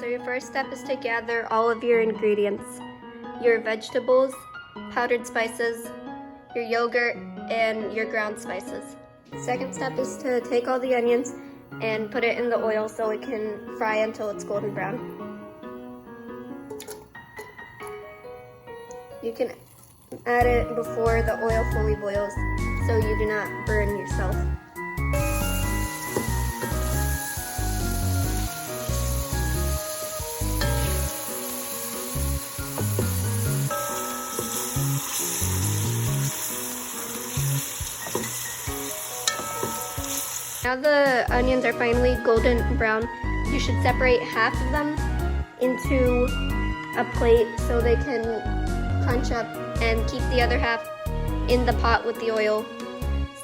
your first step is to gather all of your ingredients, your vegetables, powdered spices, your yogurt, and your ground spices. Second step is to take all the onions and put it in the oil so it can fry until it's golden brown. You can add it before the oil fully boils so you do not burn yourself. Now the onions are finally golden brown, you should separate half of them into a plate so they can crunch up, and keep the other half in the pot with the oil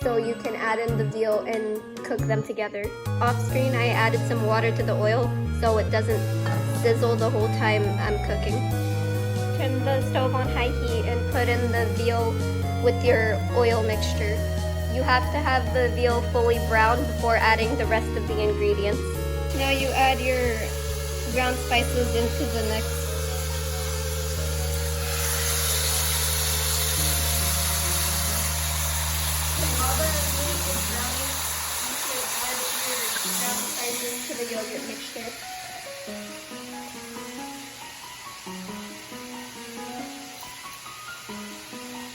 so you can add in the veal and cook them together. Off screen I added some water to the oil so it doesn't sizzle the whole time I'm cooking. Turn the stove on high heat and put in the veal with your oil mixture. You have to have the veal fully brown before adding the rest of the ingredients. Now you add your ground spices into the mix. While the meat is browning, you should add your ground spices to the yogurt mixture.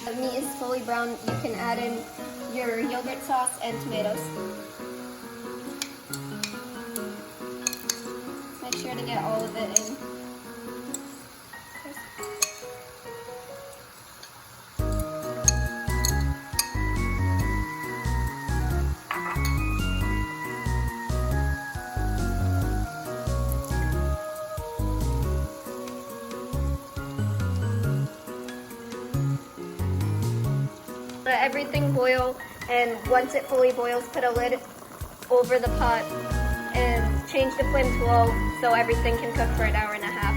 The meat is fully brown, you can add in your yogurt sauce and tomatoes. Make sure to get all of it in. Let everything boil, and once it fully boils, put a lid over the pot and change the flame to low so everything can cook for an hour and a half.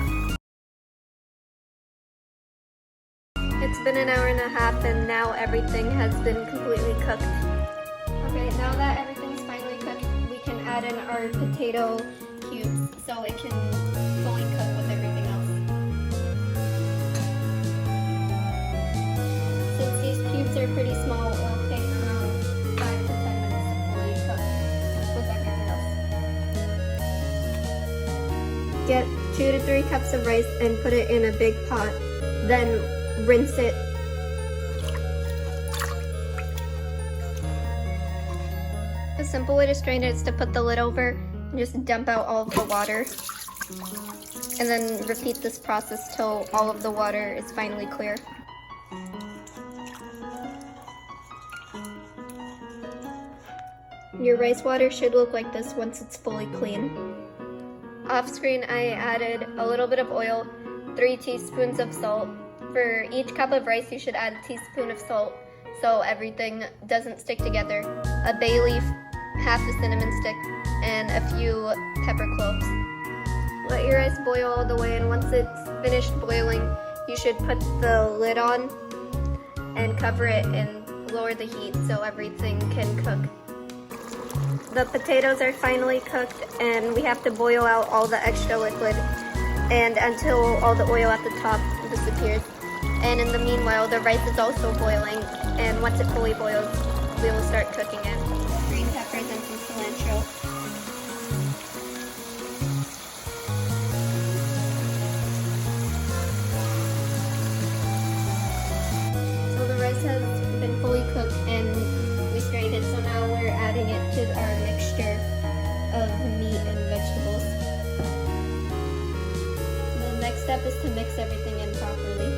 It's been an hour and a half and now everything has been completely cooked. Okay, now that everything's finally cooked, we can add in our potato cubes so it can fully cook with everything else. Since these cubes are pretty small, it'll take around 5 to 10 minutes to fully cook with everything else. Get 2 to 3 cups of rice and put it in a big pot, then rinse it. A simple way to strain it is to put the lid over and just dump out all of the water. And then repeat this process till all of the water is finally clear. Your rice water should look like this once it's fully clean. Off screen, I added a little bit of oil, 3 teaspoons of salt. For each cup of rice, you should add a teaspoon of salt so everything doesn't stick together. A bay leaf, half a cinnamon stick, and a few pepper cloves. Let your rice boil all the way, and once it's finished boiling, you should put the lid on and cover it and lower the heat so everything can cook. The potatoes are finally cooked and we have to boil out all the extra liquid and until all the oil at the top disappears. And in the meanwhile, the rice is also boiling, and once it fully boils, we will start cooking it. Green peppers and some cilantro. So the rice has been fully cooked and we strained it, so now we're adding it to our mixture of meat and vegetables. The next step is to mix everything in properly.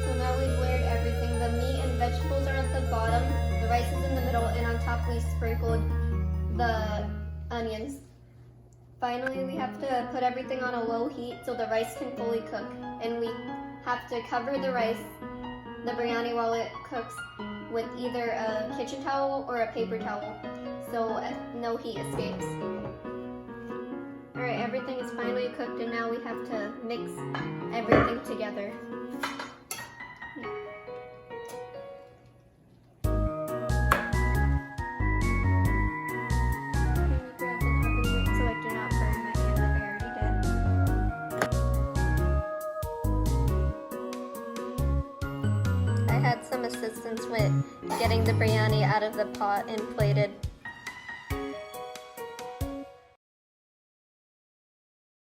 So now we've layered everything. The meat and vegetables are at the bottom, the rice is in the middle, and on top we sprinkled the onions. Finally, we have to put everything on a low heat so the rice can fully cook, and we have to cover the rice, the biryani, while it cooks with either a kitchen towel or a paper towel so no heat escapes. Alright, everything is finally cooked and now we have to mix everything together. Grab the carbon so I do not burn my hand like had some assistance with getting the biryani out of the pot and plated.